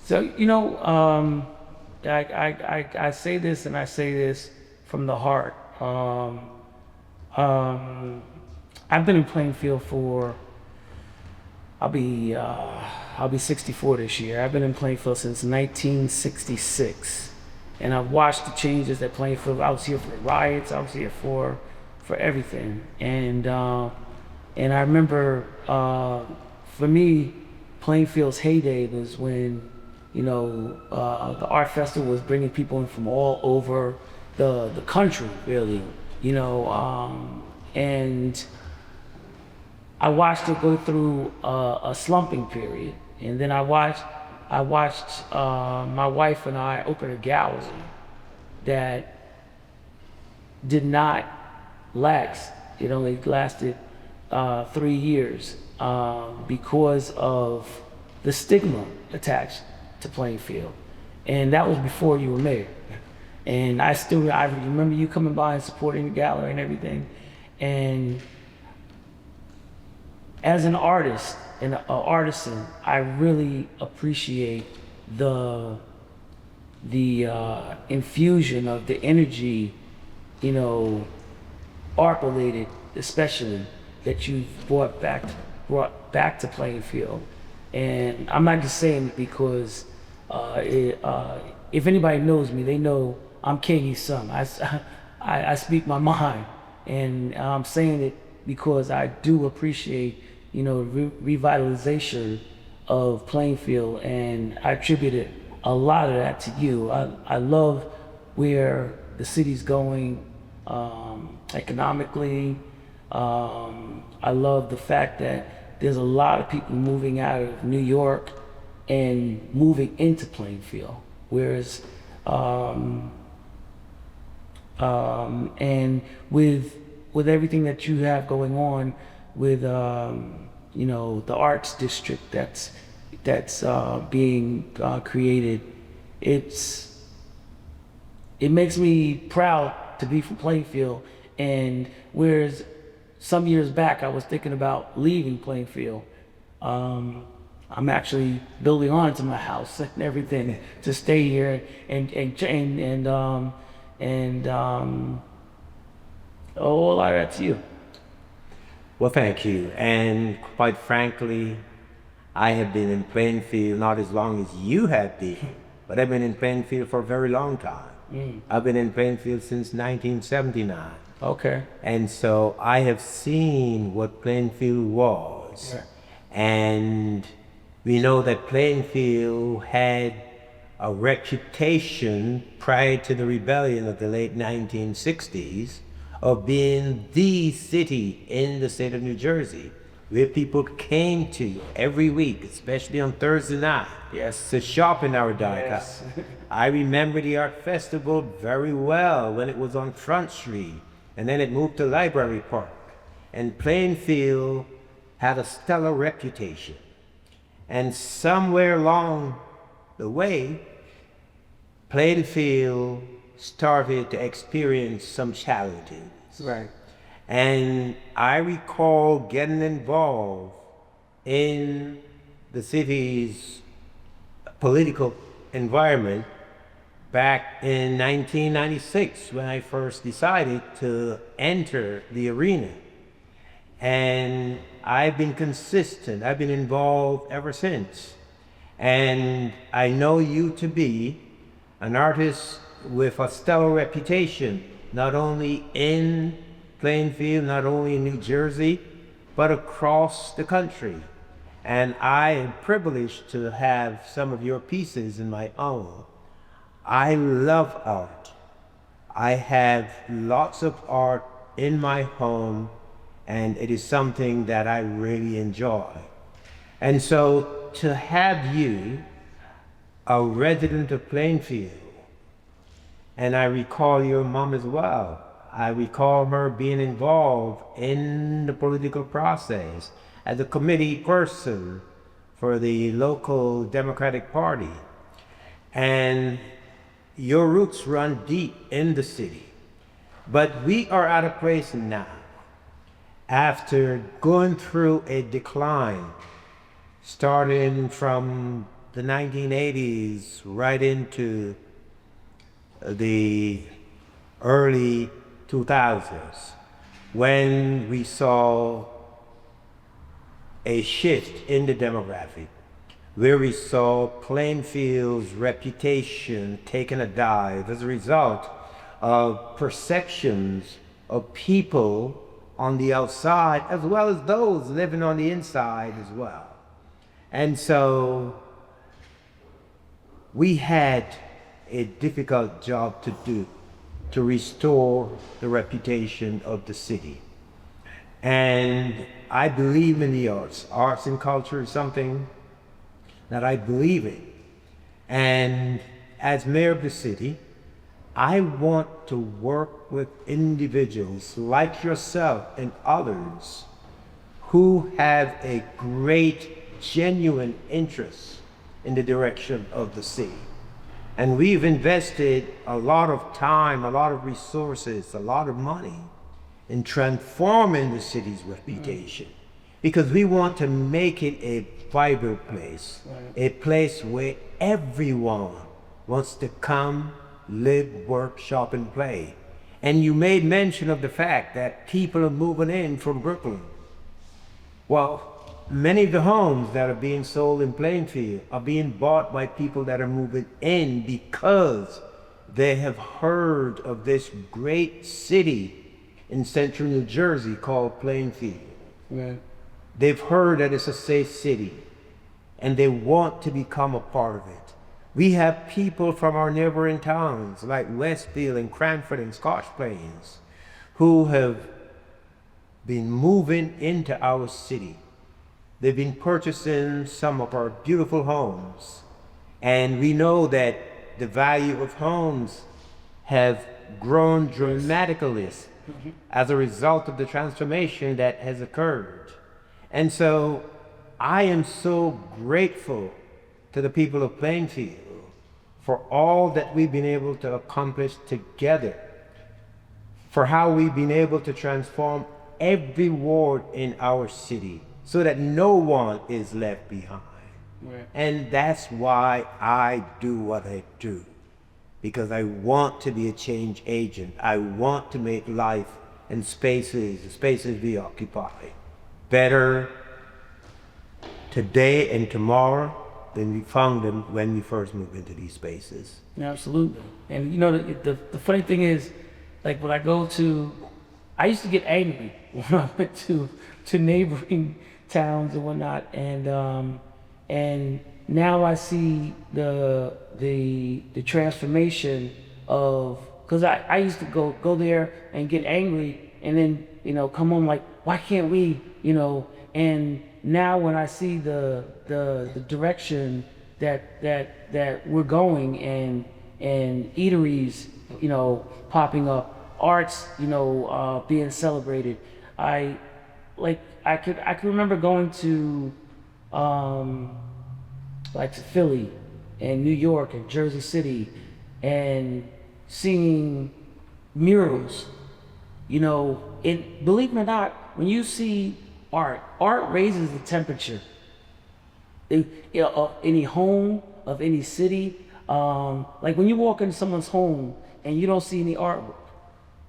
So, I say this and I say this from the heart. Um, I've been in Plainfield for, I'll be, uh, I'll be 64 this year. I've been in Plainfield since 1966. And I've watched the changes that Plainfield, I was here for the riots, I was here for everything. And I remember, for me, Plainfield's heyday was when, the art festival was bringing people in from all over the country, really, and I watched it go through a slumping period, and then I watched my wife and I open a gallery that did not last. It only lasted 3 years because of the stigma attached to Plainfield, and that was before you were mayor. And I remember you coming by and supporting the gallery and everything. And as an artist and an artisan, I really appreciate the infusion of the energy, you know, art related, especially that you've brought back to Plainfield. And I'm not just saying it because if anybody knows me, they know I'm King's son. I speak my mind, and I'm saying it because I do appreciate, revitalization of Plainfield, and I attributed a lot of that to you. I love where the city's going economically. I love the fact that there's a lot of people moving out of New York and moving into Plainfield, whereas and with everything that you have going on with the arts district that's being created, it makes me proud to be from Plainfield. And whereas some years back I was thinking about leaving Plainfield, I'm actually building on to my house and everything to stay here and oh, a lot of that's you. Well, thank you. And quite frankly, I have been in Plainfield not as long as you have been, but I've been in Plainfield for a very long time. I've been in Plainfield since 1979. Okay. And so I have seen what Plainfield was. Right. And we know that Plainfield had a reputation prior to the rebellion of the late 1960s of being the city in the state of New Jersey where people came to every week, especially on Thursday night, Yes. to shop in our downtown. Yes. I remember the art festival very well when it was on Front Street, and then it moved to Library Park. And Plainfield had a stellar reputation. And somewhere along the way, Plainfield started to experience some challenges. Right. And I recall getting involved in the city's political environment back in 1996 when I first decided to enter the arena. And I've been consistent. I've been involved ever since. And I know you to be an artist with a stellar reputation, not only in Plainfield, not only in New Jersey, but across the country. And I am privileged to have some of your pieces in my own. I love art. I have lots of art in my home, and it is something that I really enjoy. And so to have you, a resident of Plainfield, and I recall your mom as well. I recall her being involved in the political process as a committee person for the local Democratic Party. And your roots run deep in the city. But we are at a place now, after going through a decline, starting from the 1980s right into the early 2000s, when we saw a shift in the demographic, where we saw Plainfield's reputation taking a dive as a result of perceptions of people on the outside as well as those living on the inside as well. And so we had a difficult job to do to restore the reputation of the city. And I believe in the arts. Arts and culture is something that I believe in. And as mayor of the city, I want to work with individuals like yourself and others who have a great, genuine interest in the direction of the city. And we've invested a lot of time, a lot of resources, a lot of money in transforming the city's reputation, because we want to make it a vibrant place, a place where everyone wants to come, live, work, shop, and play. And you made mention of the fact that people are moving in from Brooklyn. Well, many of the homes that are being sold in Plainfield are being bought by people that are moving in because they have heard of this great city in central New Jersey called Plainfield. Right. They've heard that it's a safe city and they want to become a part of it. We have people from our neighboring towns like Westfield and Cranford and Scotch Plains who have been moving into our city. They've been purchasing some of our beautiful homes. And we know that the value of homes have grown dramatically as a result of the transformation that has occurred. And so I am so grateful to the people of Plainfield for all that we've been able to accomplish together, for how we've been able to transform every ward in our city so that no one is left behind. Right. And that's why I do what I do, because I want to be a change agent. I want to make life and spaces, the spaces we occupy, better today and tomorrow than we found them when we first moved into these spaces. Absolutely. And you know, the funny thing is, like when I go to, I used to get angry when I went to neighboring towns and whatnot, and now I see the transformation of, because I used to go there and get angry and then, you know, come home like, why can't we, you know, and now when I see the direction that we're going, and eateries, you know, popping up, arts, you know, being celebrated, I could remember going to like to Philly and New York and Jersey City and seeing murals, you know, and believe it or not, when you see art raises the temperature. You know, of any home, of any city, like when you walk into someone's home and you don't see any artwork,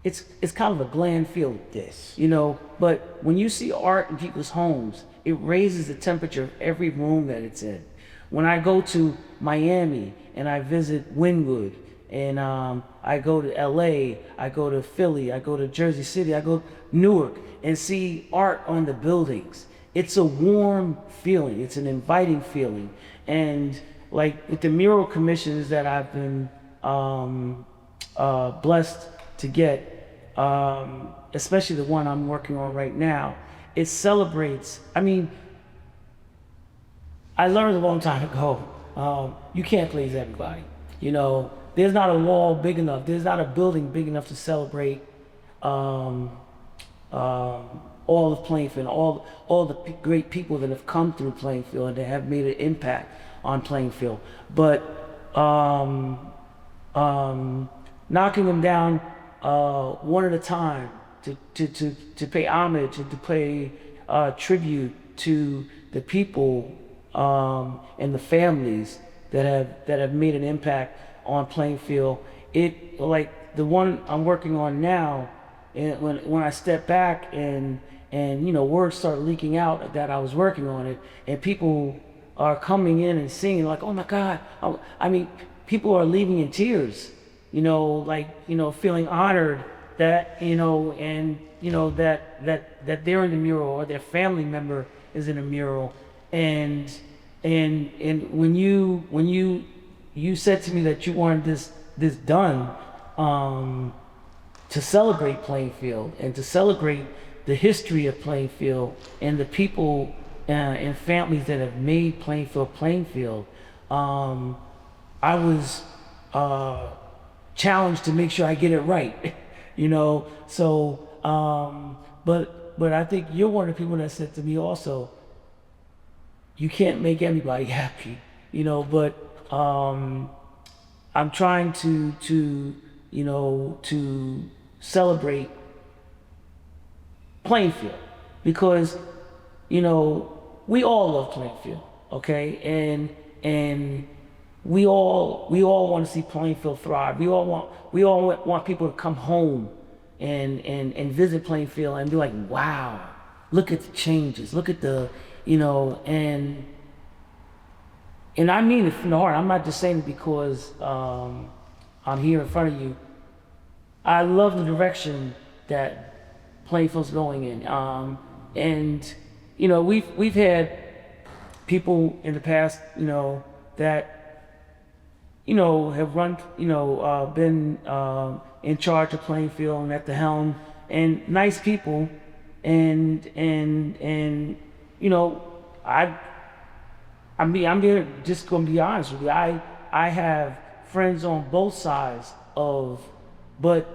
it's kind of a bland feeling. Yes. You know, but when you see art in people's homes, it raises the temperature of every room that it's in. When I go to Miami and I visit Wynwood, and I go to LA, I go to Philly, I go to Jersey City, I go to Newark and see art on the buildings, it's a warm feeling, it's an inviting feeling. And like with the mural commissions that I've been blessed to get, especially the one I'm working on right now, it celebrates, I mean, I learned a long time ago, you can't please everybody. You know, there's not a wall big enough, there's not a building big enough to celebrate all of Plainfield, all the great people that have come through Plainfield and that have made an impact on Plainfield. But knocking them down one at a time to pay homage and to pay tribute to the people and the families that have made an impact on Plainfield. It like the one I'm working on now, and when I step back and words start leaking out that I was working on it, and people are coming in and singing like, oh my God. I mean, people are leaving in tears, feeling honored that, that they're in the mural or their family member is in a mural. And when you said to me that you wanted this done, to celebrate Plainfield and to celebrate the history of Plainfield and the people and families that have made Plainfield, I was challenged to make sure I get it right, So, but I think you're one of the people that said to me also, you can't make everybody happy, But I'm trying to celebrate Plainfield because we all love Plainfield, okay, and we all want to see Plainfield thrive. We all want people to come home and visit Plainfield and be like, wow, look at the changes, look at the and I mean it from the heart. I'm not just saying it because I'm here in front of you. I love the direction that Plainfield's going in, and we've had people in the past, that have run, been in charge of Plainfield and at the helm, and nice people, and I'm just gonna be honest with you. I have friends on both sides but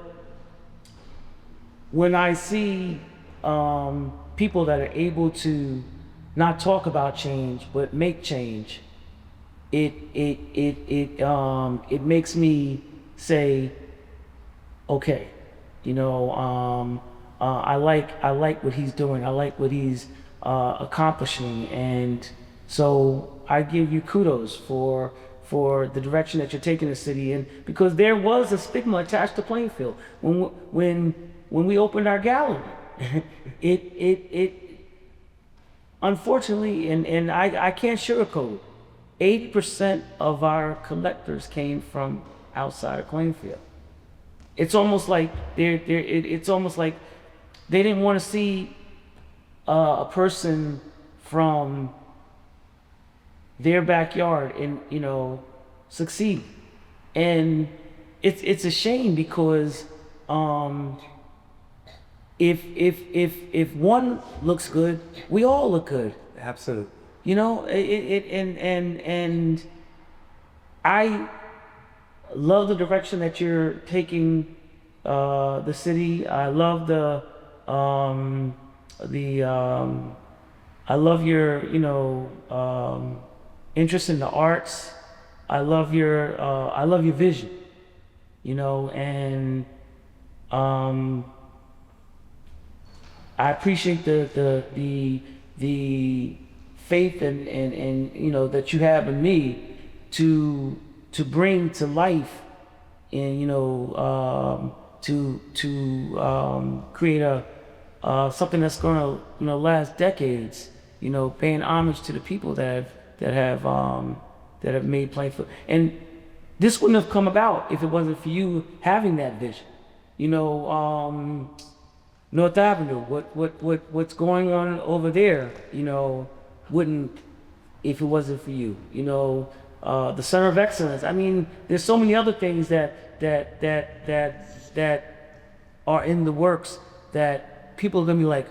when I see people that are able to not talk about change but make change, it makes me say, okay, I like what he's doing. I like what he's accomplishing, and so I give you kudos for the direction that you're taking the city in, because there was a stigma attached to Plainfield when we opened our gallery. it unfortunately, and I can't sugarcoat, 80% of our collectors came from outside of Plainfield. It's almost like it's almost like they didn't want to see a person from their backyard and succeed, and it's a shame because if one looks good, we all look good. Absolutely. And I love the direction that you're taking the city. I love I love your interest in the arts. I love your vision, and I appreciate the faith and that you have in me to bring to life, and to create something that's going to last decades. Paying homage to the people that have made Plainfield. And this wouldn't have come about if it wasn't for you having that vision. North Avenue, what's going on over there, wouldn't if it wasn't for you. The Center of Excellence. I mean, there's so many other things that are in the works that people are gonna be like,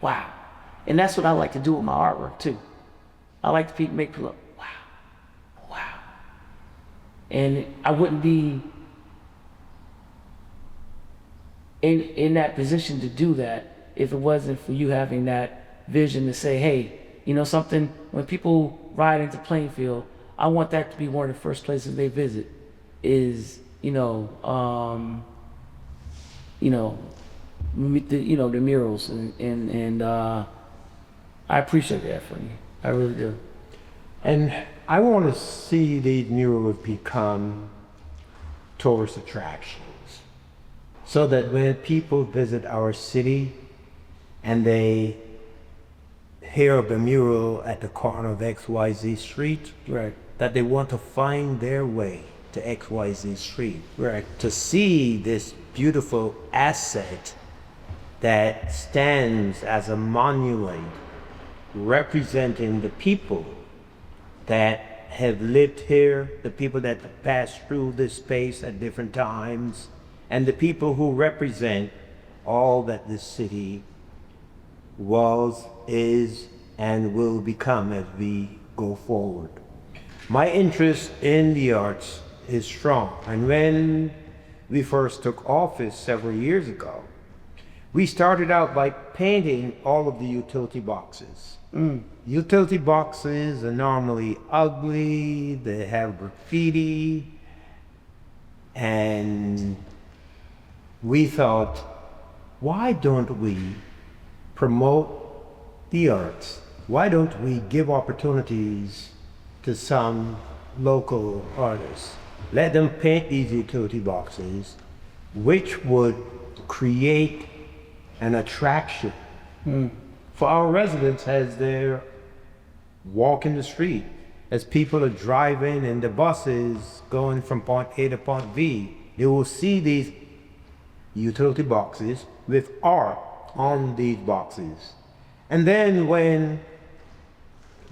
wow. And that's what I like to do with my artwork too. I like to make people look, wow. And I wouldn't be in that position to do that if it wasn't for you having that vision to say, hey, something, when people ride into Plainfield, I want that to be one of the first places they visit is, the murals and I appreciate that from you. I really do. And I want to see these murals become tourist attractions so that when people visit our city and they hear of the mural at the corner of XYZ Street, Right. that they want to find their way to XYZ Street, Right. to see this beautiful asset that stands as a monument representing the people that have lived here, the people that have passed through this space at different times, and the people who represent all that this city was, is, and will become as we go forward. My interest in the arts is strong, and when we first took office several years ago, we started out by painting all of the utility boxes. Utility boxes are normally ugly, they have graffiti, and we thought, why don't we promote the arts? Why don't we give opportunities to some local artists? Let them paint these utility boxes, which would create an attraction for our residents as they're walking the street, as people are driving in the buses going from point A to point B. They will see these utility boxes with art on these boxes. And then when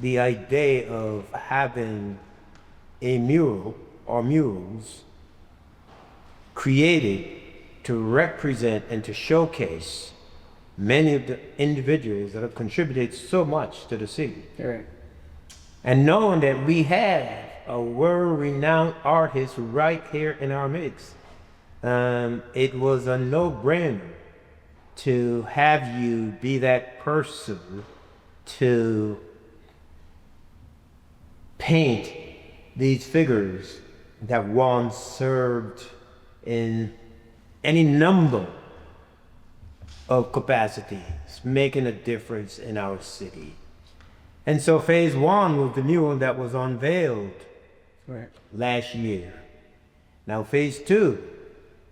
the idea of having a mural or murals created to represent and to showcase many of the individuals that have contributed so much to the city. Right. And knowing that we have a world-renowned artist right here in our midst, it was a no-brainer to have you be that person to paint these figures that once served in any number of capacities, making a difference in our city. And so phase one was the mural that was unveiled last year. Now phase two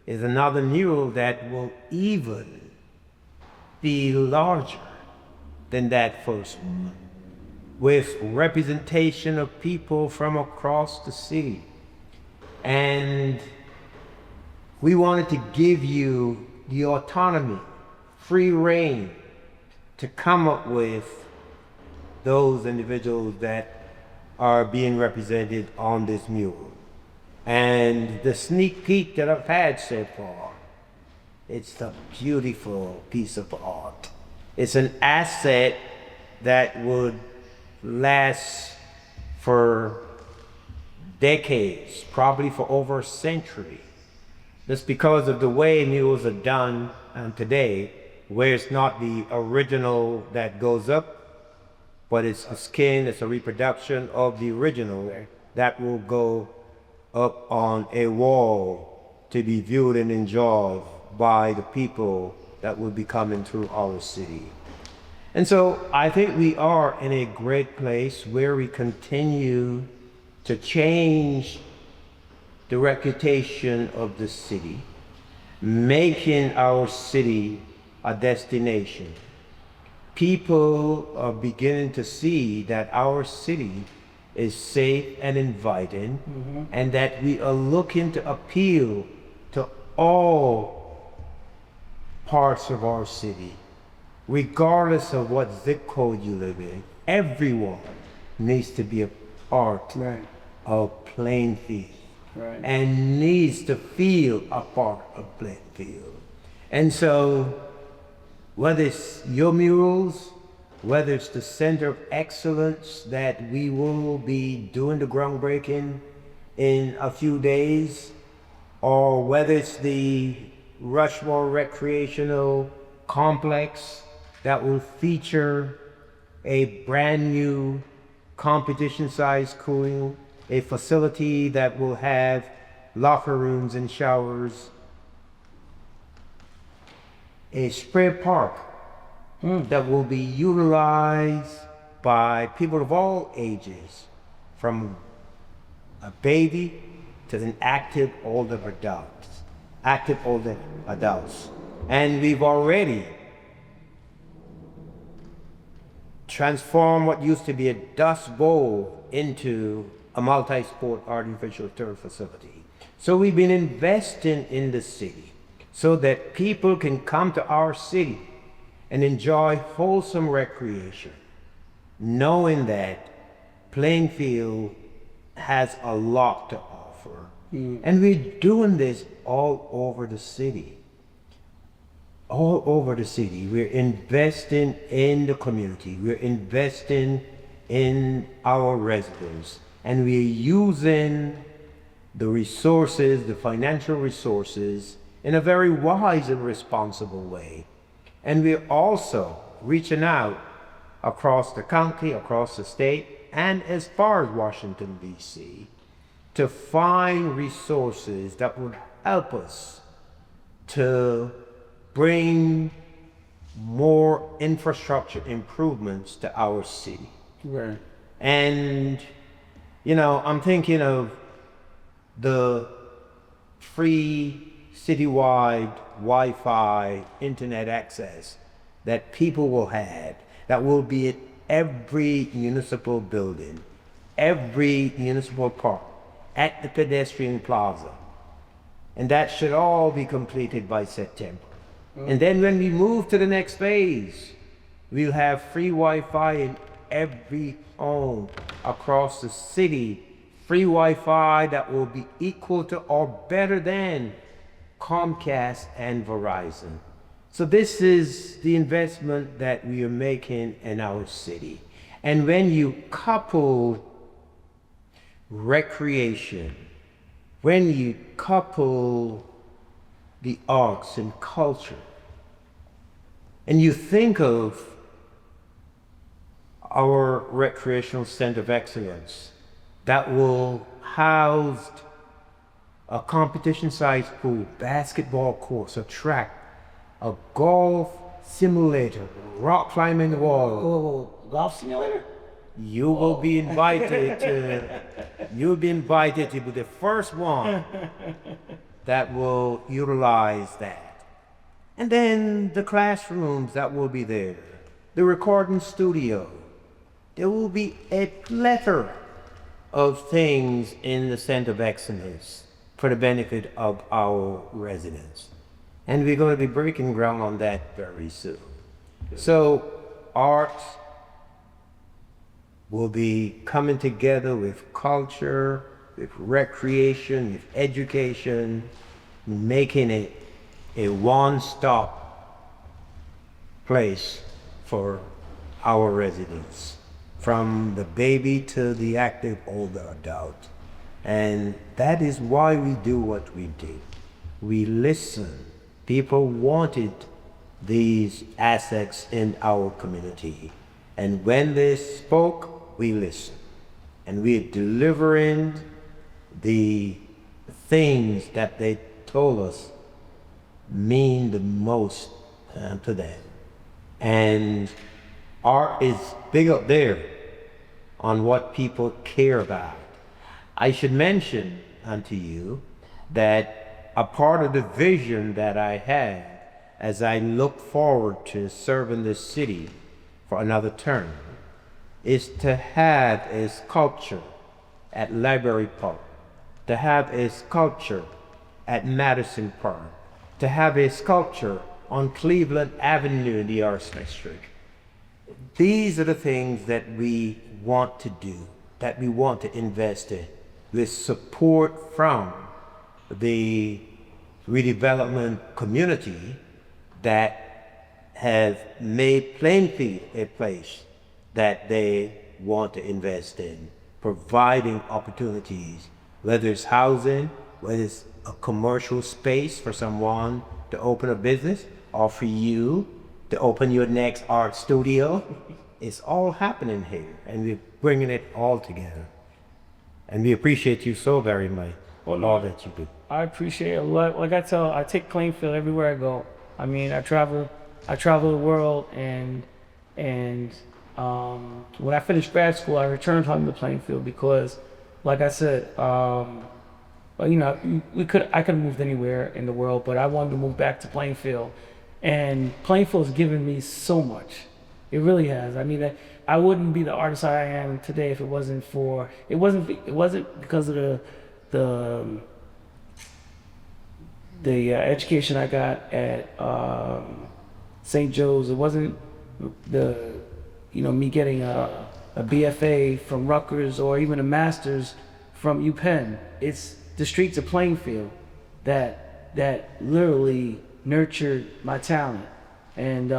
is another mural that will even be larger than that first one, with representation of people from across the city. And we wanted to give you the autonomy, free reign to come up with those individuals that are being represented on this mural. And the sneak peek that I've had so far, it's a beautiful piece of art. It's an asset that would last for decades, probably for over a century. That's because of the way murals are done today, where it's not the original that goes up, but it's a skin, it's a reproduction of the original that will go up on a wall to be viewed and enjoyed by the people that will be coming through our city. And so I think we are in a great place where we continue to change the reputation of the city, making our city a destination. People are beginning to see that our city is safe and inviting, and that we are looking to appeal to all parts of our city, regardless of what zip code you live in. Everyone needs to be a part of Plainfield, and needs to feel a part of Plainfield. And so whether it's your murals, whether it's the Center of Excellence that we will be doing the groundbreaking in a few days, or whether it's the Rushmore Recreational Complex that will feature a brand new competition-sized pool, a facility that will have locker rooms and showers, a spray park that will be utilized by people of all ages, from a baby to an active older adults. And we've already transformed what used to be a dust bowl into a multi-sport artificial turf facility. So we've been investing in the city so that people can come to our city and enjoy wholesome recreation, knowing that Plainfield has a lot to offer. And we're doing this all over the city. All over the city. We're investing in the community. We're investing in our residents. And we're using the resources, the financial resources, in a very wise and responsible way. And we're also reaching out across the county, across the state, and as far as Washington, D.C., to find resources that would help us to bring more infrastructure improvements to our city. Right. And, you know, I'm thinking of the free citywide Wi-Fi internet access that people will have, that will be at every municipal building, every municipal park, at the pedestrian plaza. And that should all be completed by September. And then when we move to the next phase, we'll have free Wi-Fi in every home across the city. Free Wi-Fi that will be equal to or better than Comcast and Verizon. So this is the investment that we are making in our city. And when you couple recreation, when you couple the arts and culture, and you think of our recreational center of excellence that will house a competition-sized pool, basketball course, a track, a golf simulator, rock climbing wall. Oh, golf simulator? You will be invited to, you'll be invited to be the first one that will utilize that. And then the classrooms that will be there, the recording studio. There will be a plethora of things in the Center of Excellence for the benefit of our residents. And we're going to be breaking ground on that very soon. So arts will be coming together with culture, with recreation, with education, making it a one-stop place for our residents, from the baby to the active older adult. And that is why we do what we do. We listen. People wanted these assets in our community. And when they spoke, we listened. And we're delivering the things that they told us mean the most to them. And art is big up there on what people care about. I should mention unto you that a part of the vision that I have as I look forward to serving this city for another term is to have a sculpture at Library Park, to have a sculpture at Madison Park, to have a sculpture on Cleveland Avenue in the Arts District. These are the things that we want to do, that we want to invest in, with support from the redevelopment community that have made Plainfield a place that they want to invest in, providing opportunities, whether it's housing, whether it's a commercial space for someone to open a business, or for you to open your next art studio. It's all happening here, and we're bringing it all together. And we appreciate you so very much for all that you do. I appreciate it a lot. Like I take Plainfield everywhere I go. I mean, I travel traveled the world, and when I finished grad school, I returned home to Plainfield because, like I said, well, you know, I could have moved anywhere in the world, but I wanted to move back to Plainfield, and Plainfield's given me so much. It really has. I mean, I wouldn't be the artist I am today if it wasn't because of the education I got at St. Joe's. It wasn't me getting a BFA from Rutgers or even a master's from UPenn. It's the streets of Plainfield that literally nurtured my talent. And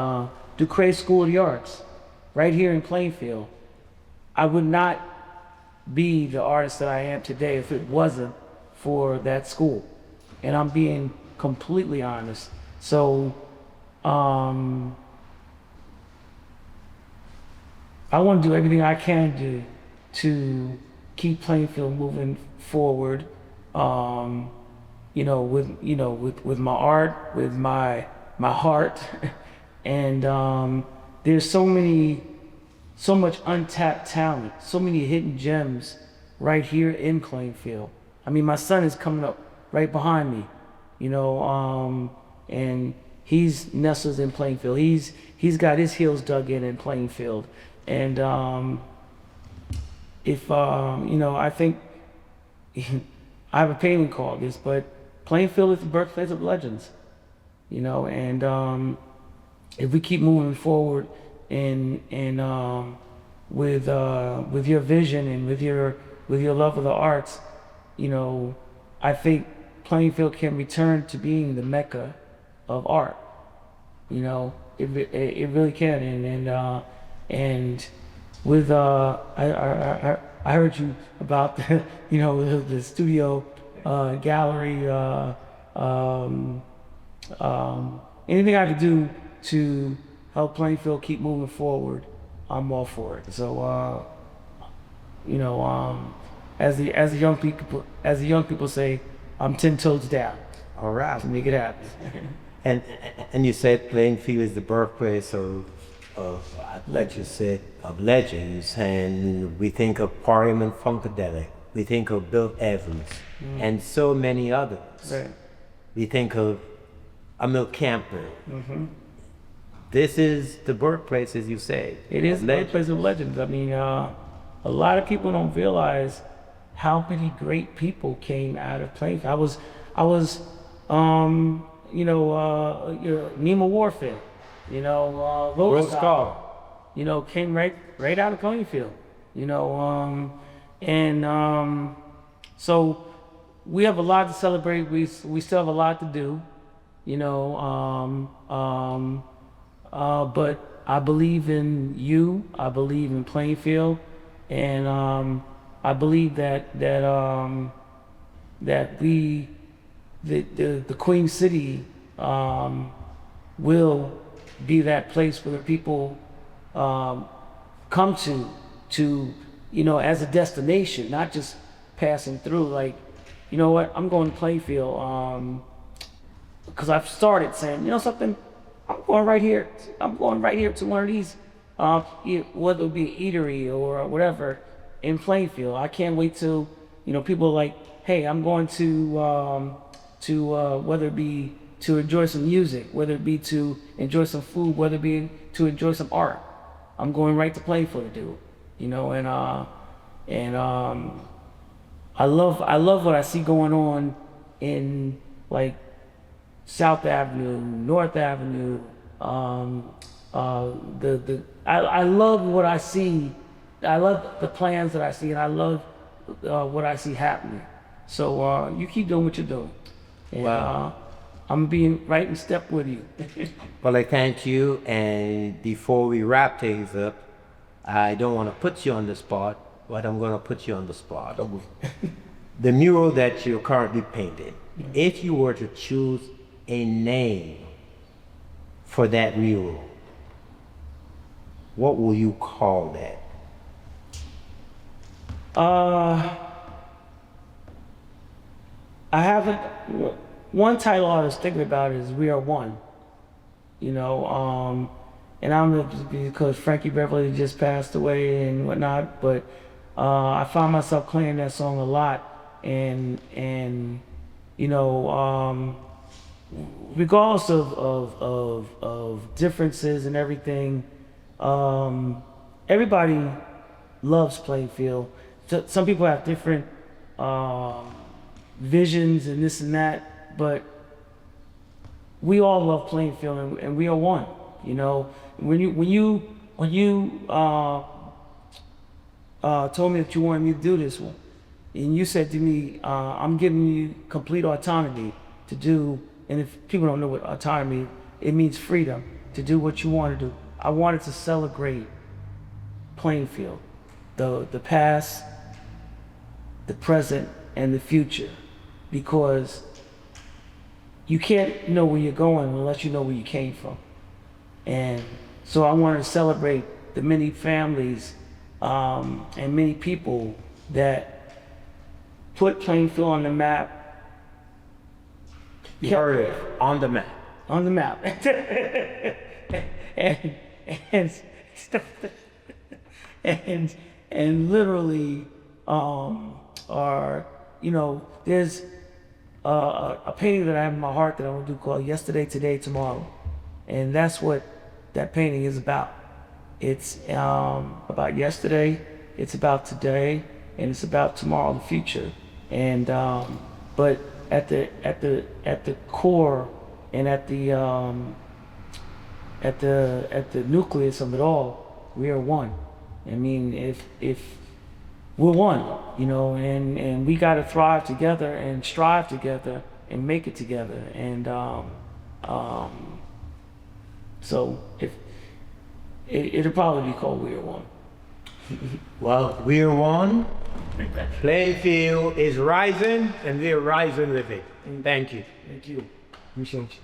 Ducre School of the Arts, right here in Plainfield, I would not be the artist that I am today if it wasn't for that school. And I'm being completely honest. So I want to do everything I can do to keep Plainfield moving forward. With my art, with my heart, and there's so much untapped talent, so many hidden gems right here in Plainfield. I mean, my son is coming up right behind me, and he's nestled in Plainfield. He's got his heels dug in Plainfield, and I think I have a opinion called this, but Plainfield is the birthplace of legends, and if we keep moving forward and with your vision and with your love of the arts, I think Plainfield can return to being the mecca of art. It really can, and with I heard you about the studio gallery. Anything I could do to help Plainfield keep moving forward, I'm all for it. So as the young people say, I'm 10 toes down. All right. To make it happen. And you said Plainfield is the birthplace of legends, and we think of Parliament Funkadelic, we think of Bill Evans, and so many others. Right. We think of Emil Camper. Mm-hmm. This is the birthplace, as you say. It is the birthplace of legends. I mean, a lot of people don't realize how many great people came out of Plainfield. I was Nemo Warfare, Road Scar, came right out of Plainfield, so we have a lot to celebrate. We still have a lot to do, but I believe in you. I believe in Plainfield, and I believe that the Queen City will be that place where the people come to as a destination, not just passing through. Like, you know what, I'm going to Plainfield because I've started saying, something, I'm going right here to one of these, whether it be an eatery or whatever in Plainfield. I can't wait till people are like, hey, I'm going to whether it be to enjoy some music, whether it be to enjoy some food, whether it be to enjoy some art. I'm going right to Plainfield to do it, and I love what I see going on in like South Avenue, North Avenue. I love what I see. I love the plans that I see, and I love what I see happening. So you keep doing what you're doing. And, wow. I'm being right in step with you. Well, I thank you. And before we wrap things up, I don't want to put you on the spot, but I'm going to put you on the spot. The mural that you're currently painting, if you were to choose a name for that mural, what will you call that? I haven't. One title I was thinking about is "We Are One," you know, and I don't know if it's because Frankie Beverly just passed away and whatnot, but I find myself playing that song a lot, and you know, regardless of differences and everything, everybody loves Plainfield. Some people have different visions and this and that, but we all love Plainfield, and we are one. You know, when you told me that you wanted me to do this one, and you said to me, I'm giving you complete autonomy to do, and if people don't know what autonomy, it means freedom to do what you want to do. I wanted to celebrate Plainfield, the past, the present, and the future, because you can't know where you're going unless you know where you came from. And so I wanted to celebrate the many families and many people that put Plainfield on the map. You heard it, on the map. On the map. and literally are, you know, there's a painting that I have in my heart that I want to do called Yesterday, Today, Tomorrow. And that's what that painting is about. It's about yesterday, it's about today, and it's about tomorrow, the future. And but at the core and at the nucleus of it all, we are one. I mean, if we're one, you know, and we got to thrive together and strive together and make it together. And so if it'll probably be called We Are One. Well, we are one. Plainfield is rising, and we are rising with it. Thank you. Thank you. Appreciate you.